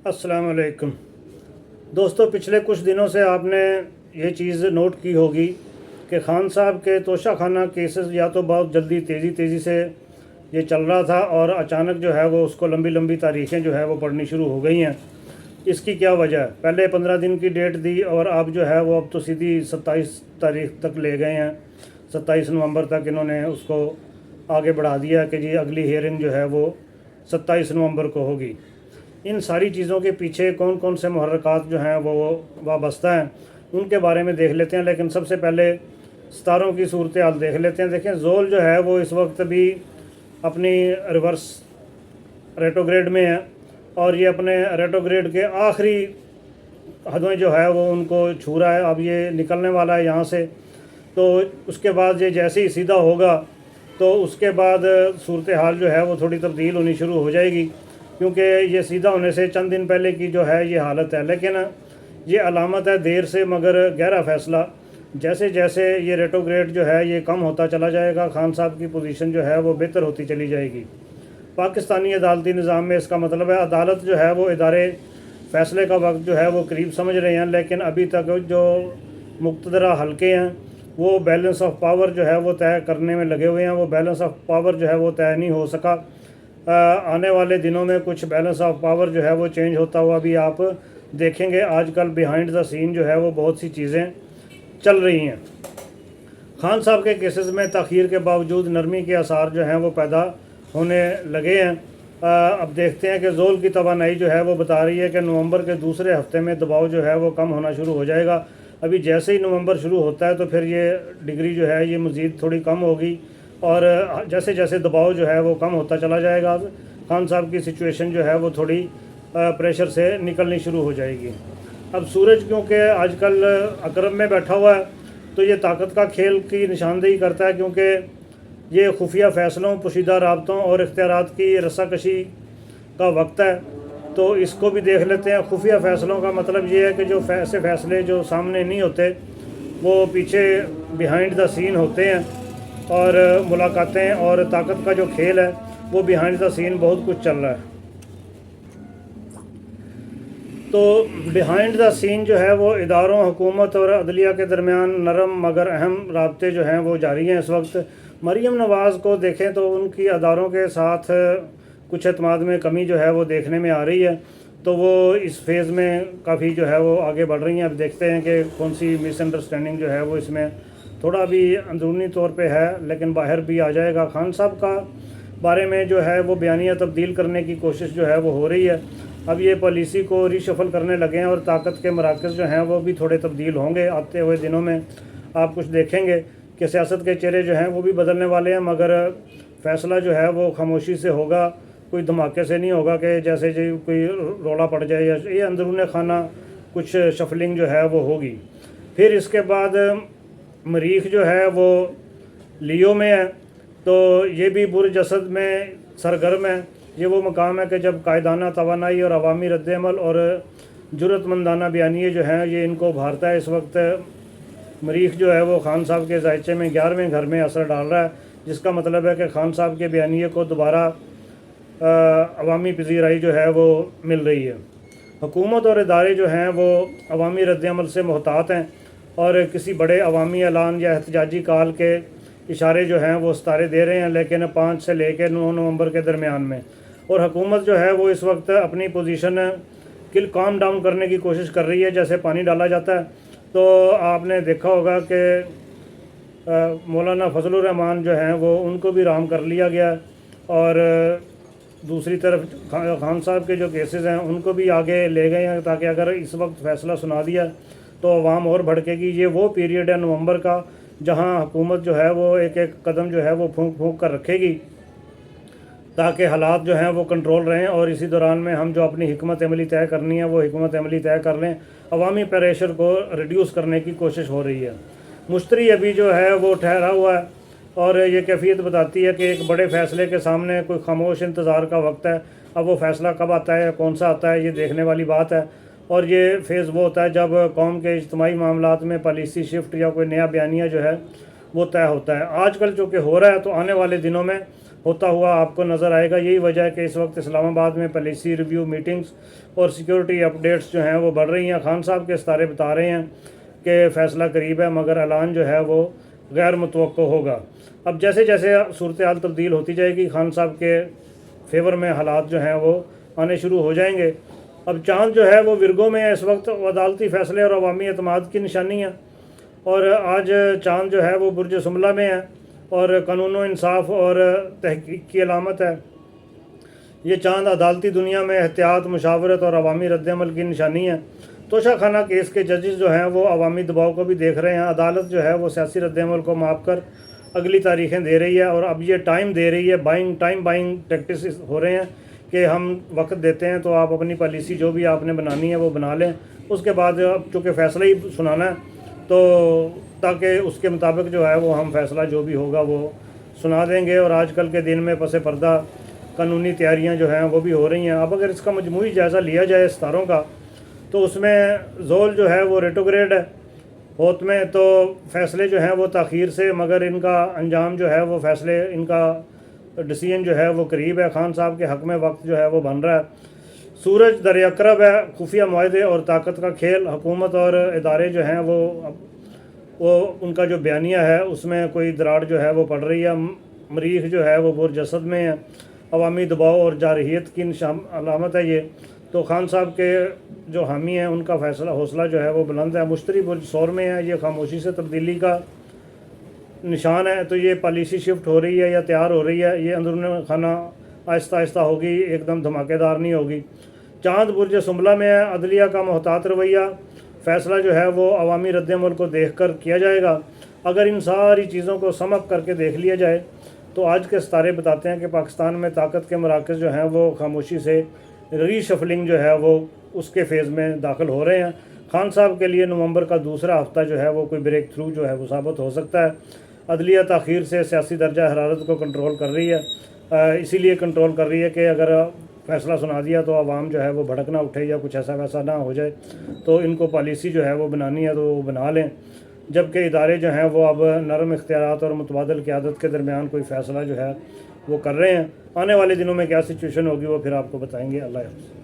अस्सलाम वालेकुम दोस्तों, पिछले कुछ दिनों से आपने ये चीज़ नोट की होगी कि खान साहब के तोशा खाना केसेस या तो बहुत जल्दी तेज़ी से ये चल रहा था और अचानक जो है वो उसको लंबी लंबी तारीखें जो है वो पड़नी शुरू हो गई हैं। इसकी क्या वजह है? पहले 15 दिन की डेट दी और अब जो है वो अब तो सीधी 27 तारीख तक ले गए हैं। 27 नवंबर तक इन्होंने उसको आगे बढ़ा दिया कि जी अगली हियरिंग जो है वो 27 नवंबर को होगी। इन सारी चीज़ों के पीछे कौन कौन से मुहर्रिकात जो हैं वो वाबस्ता हैं, उनके बारे में देख लेते हैं। लेकिन सबसे पहले सितारों की सूरत हाल देख लेते हैं। देखें, जोल जो है वो इस वक्त भी अपनी रिवर्स रेट्रोग्रेड में है और ये अपने रेट्रोग्रेड के आखिरी हदें जो है वो उनको छू रहा है। अब ये निकलने वाला है यहाँ से, तो उसके बाद ये जैसे ही सीधा होगा तो उसके बाद सूरत हाल जो है वो थोड़ी तब्दील होनी शुरू हो जाएगी, क्योंकि ये सीधा होने से चंद दिन पहले की जो है ये हालत है। लेकिन ये अलामत है देर से मगर गहरा फ़ैसला। जैसे जैसे ये रेट्रोग्रेड जो है ये कम होता चला जाएगा, खान साहब की पोजीशन जो है वो बेहतर होती चली जाएगी। पाकिस्तानी अदालती निज़ाम में इसका मतलब है अदालत जो है वो इदारे फ़ैसले का वक्त जो है वो करीब समझ रहे हैं, लेकिन अभी तक जो मुक़तदरा हल्के हैं वो बैलेंस ऑफ पावर जो है वो तय करने में लगे हुए हैं। वो बैलेंस ऑफ पावर जो है वो तय नहीं हो सका। आने वाले दिनों में कुछ बैलेंस ऑफ पावर जो है वो चेंज होता हुआ भी आप देखेंगे। आजकल बिहाइंड द सीन जो है वो बहुत सी चीज़ें चल रही हैं। खान साहब के केसेस में ताख़ीर के बावजूद नरमी के आसार जो हैं वो पैदा होने लगे हैं। अब देखते हैं कि जोल की तवानाई जो है वो बता रही है कि नवंबर के दूसरे हफ्ते में दबाव जो है वो कम होना शुरू हो जाएगा। अभी जैसे ही नवंबर शुरू होता है तो फिर ये डिग्री जो है ये मज़ीद थोड़ी कम होगी और जैसे जैसे दबाव जो है वो कम होता चला जाएगा खान साहब की सिचुएशन जो है वो थोड़ी प्रेशर से निकलनी शुरू हो जाएगी। अब सूरज क्योंकि आजकल अकरब में बैठा हुआ है तो ये ताकत का खेल की निशानदेही करता है, क्योंकि ये खुफिया फ़ैसलों, पोशीदा राबतों और इख्तियारात की रस्साकशी का वक्त है। तो इसको भी देख लेते हैं। खुफिया फ़ैसलों का मतलब ये है कि जो ऐसे फ़ैसले जो सामने नहीं होते वो पीछे बिहाइंड द सीन होते हैं, और मुलाकातें और ताकत का जो खेल है वो बिहाइंड द सीन बहुत कुछ चल रहा है। तो बिहाइंड द सीन जो है वो इदारों, हुकूमत और अदलिया के दरमियान नरम मगर अहम राब्ते जो हैं वो जारी हैं इस वक्त। मरीम नवाज़ को देखें तो उनकी अदारों के साथ कुछ एतमाद में कमी जो है वो देखने में आ रही है, तो वो इस फेज़ में काफ़ी जो है वो आगे बढ़ रही हैं। अब देखते हैं कि कौन सी मिसअंडरस्टैंडिंग जो है वो इसमें थोड़ा भी अंदरूनी तौर पे है, लेकिन बाहर भी आ जाएगा। खान साहब का बारे में जो है वो बयानिया तब्दील करने की कोशिश जो है वो हो रही है। अब ये पॉलिसी को रीशफल करने लगे हैं और ताकत के मराकज़ जो हैं वो भी थोड़े तब्दील होंगे आते हुए दिनों में। आप कुछ देखेंगे कि सियासत के चेहरे जो हैं वो भी बदलने वाले हैं, मगर फ़ैसला जो है वो खामोशी से होगा, कोई धमाके से नहीं होगा कि जैसे जो कोई रोला पड़ जाए या ये अंदरून खाना कुछ शफलिंग जो है वो होगी। फिर इसके बाद मरीख जो है वो लियो में है, तो ये भी बुरजसद में सरगर्म है। ये वो मकाम है कि जब कायदाना तवानाई और अवामी रद्दअमल और जुर्रतमंदाना बयानिए जो हैं ये इनको उभारता है। इस वक्त मरीख जो है वो खान साहब के जायचे में 11वें घर में असर डाल रहा है, जिसका मतलब है कि खान साहब के बयानिए को दोबारा अवामी पजीराई जो है वो मिल रही है। हुकूमत और इदारे जो हैं वो अवामी रद्दअमल से मोहतात हैं और किसी बड़े अवामी ऐलान या एहतजाजी कॉल के इशारे जो हैं वो सितारे दे रहे हैं, लेकिन 5 से लेकर 9 नवंबर के दरमियान में। और हुकूमत जो है वो इस वक्त अपनी पोजीशन काम डाउन करने की कोशिश कर रही है, जैसे पानी डाला जाता है। तो आपने देखा होगा कि मौलाना फजलुर रहमान जो हैं वो उनको भी राम कर लिया गया, और दूसरी तरफ खान साहब के जो केसेस हैं उनको भी आगे ले गए हैं, ताकि अगर इस वक्त फ़ैसला सुना दिया तो अवाम और भड़केगी। ये वो पीरियड है नवंबर का जहां हुकूमत जो है वो एक एक कदम जो है वो फूंक फूंक कर रखेगी, ताकि हालात जो हैं वो कंट्रोल रहें, और इसी दौरान में हम जो अपनी हिकमत अमली तय करनी है वो हिकमत अमली तय कर लें। अवामी प्रेशर को रिड्यूस करने की कोशिश हो रही है। मुश्तरी अभी जो है वो ठहरा हुआ है, और ये कैफियत बताती है कि एक बड़े फ़ैसले के सामने कोई खामोश इंतज़ार का वक्त है। अब वो फ़ैसला कब आता है, कौन सा आता है, ये देखने वाली बात है। और ये फेज़ वो होता है जब कौम के इज्तिमाई मामलात में पॉलिसी शिफ्ट या कोई नया बयानिया जो है वो तय होता है। आजकल जो कि हो रहा है, तो आने वाले दिनों में होता हुआ आपको नज़र आएगा। यही वजह है कि इस वक्त इस्लामाबाद में पॉलिसी रिव्यू मीटिंग्स और सिक्योरिटी अपडेट्स जो हैं वो बढ़ रही हैं। खान साहब के सितारे बता रहे हैं कि फ़ैसला करीब है, मगर ऐलान जो है वो गैर मुतवक्को होगा। अब जैसे जैसे सूरत हाल तब्दील होती जाएगी, खान साहब के फेवर में हालात जो हैं वो आने शुरू हो जाएंगे। अब चांद जो है वो विरगो में है इस वक्त, अदालती फ़ैसले और अवामी एतमाद की निशानी है। और आज चांद जो है वो बुर्ज सुमला में है और कानून व इंसाफ और तहकीक की अलामत है। ये चांद अदालती दुनिया में एहतियात, मुशावरत और अवामी रद्दअमल की निशानी है। तोशा खाना केस के जजेस जो हैं वो अवामी दबाव को भी देख रहे हैं। अदालत जो है वो सियासी रद्दअमल को माप कर अगली तारीखें दे रही है और अब ये टाइम दे रही है। टाइम बाइंग टैक्टिस हो रहे हैं कि हम वक्त देते हैं तो आप अपनी पॉलिसी जो भी आपने बनानी है वो बना लें, उसके बाद अब चूँकि फ़ैसला ही सुनाना है तो ताकि उसके मुताबिक जो है वो हम फ़ैसला जो भी होगा वो सुना देंगे। और आजकल के दिन में पस पर्दा कानूनी तैयारियां जो हैं वो भी हो रही हैं। अब अगर इसका मजमूई जायज़ा लिया जाए सितारों का तो उसमें जोल जो है वो रेट्रोग्रेड है होत में, तो फ़ैसले जो हैं वो ताख़ीर से, मगर इनका अंजाम जो है वो फ़ैसले, इनका डिसीजन जो है वो करीब है। खान साहब के हक़ में वक्त जो है वो बन रहा है। सूरज दरियाकरब है, खुफिया मुआहदे और ताकत का खेल। हुकूमत और इदारे जो हैं वो उनका जो बयानिया है उसमें कोई दरार जो है वो पड़ रही है। मरीख जो है वो बुरजसद में है। अवामी दबाव और जारहियत की अलामत है ये। तो खान साहब के जो हामी हैं उनका फ़ैसला हौसला जो है वो बुलंद है। मुश्तरी बुर्ज सौर में है, ये खामोशी से तब्दीली का निशान है। तो ये पॉलिसी शिफ्ट हो रही है या तैयार हो रही है। ये अंदरून खाना आहिस्ता आहिस्ता होगी, एकदम धमाकेदार नहीं होगी। चांद बुर्ज सुमला में है। अदलिया का मोहतात रवैया, फ़ैसला जो है वो अवामी रद्दअमल को देख कर किया जाएगा। अगर इन सारी चीज़ों को समझ करके देख लिया जाए तो आज के सितारे बताते हैं कि पाकिस्तान में ताकत के मराकज़ जो हैं वो खामोशी से रीशफलिंग जो है वो उसके फेज़ में दाखिल हो रहे हैं। खान साहब के लिए नवंबर का दूसरा हफ्ता जो है वो कोई ब्रेक थ्रू जो है वो साबित हो सकता है। अदलिया ताख़ीर से सियासी दर्जा हरारत को कंट्रोल कर रही है, इसीलिए कंट्रोल कर रही है कि अगर फ़ैसला सुना दिया तो आवाम जो है वो भड़क ना उठे या कुछ ऐसा वैसा ना हो जाए। तो इनको पॉलिसी जो है वो बनानी है तो वो बना लें, जबकि इदारे जो हैं वो अब नरम इख्तियारात और मुतबादिल क़यादत के दरमियान कोई फ़ैसला जो है वो कर रहे हैं। आने वाले दिनों में क्या सिचुएशन होगी वो फिर आपको बताएंगे। अल्लाह हाफ़िज़।